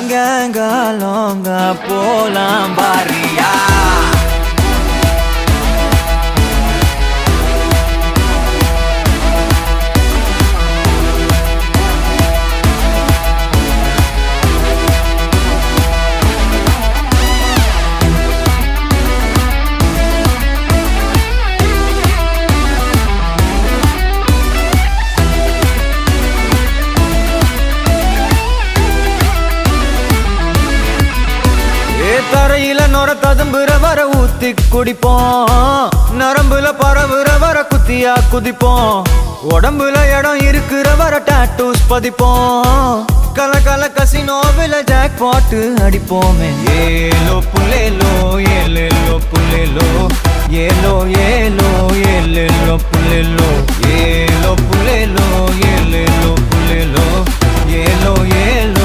Ganggalonga போலாம் பாரியா தரையில நொர ததும்புற வர ஊத்தி குடிப்போம் நரம்புல பரவுற வர குத்தியா குதிப்போம் உடம்புல இடம் இருக்கிற வர டாட்டூஸ் பதிப்போம் கல கல கசினோவில ஜாக் பாட்டு அடிப்போமே ஏலோ புல்லேலோ ஏலேலோ புல்லேலோ ஏலோ ஏலோ ஏலேலோ புல்லேலோ ஏலோ புல்லேலோ ஏலேலோ புல்லேலோ ஏலோ ஏலோ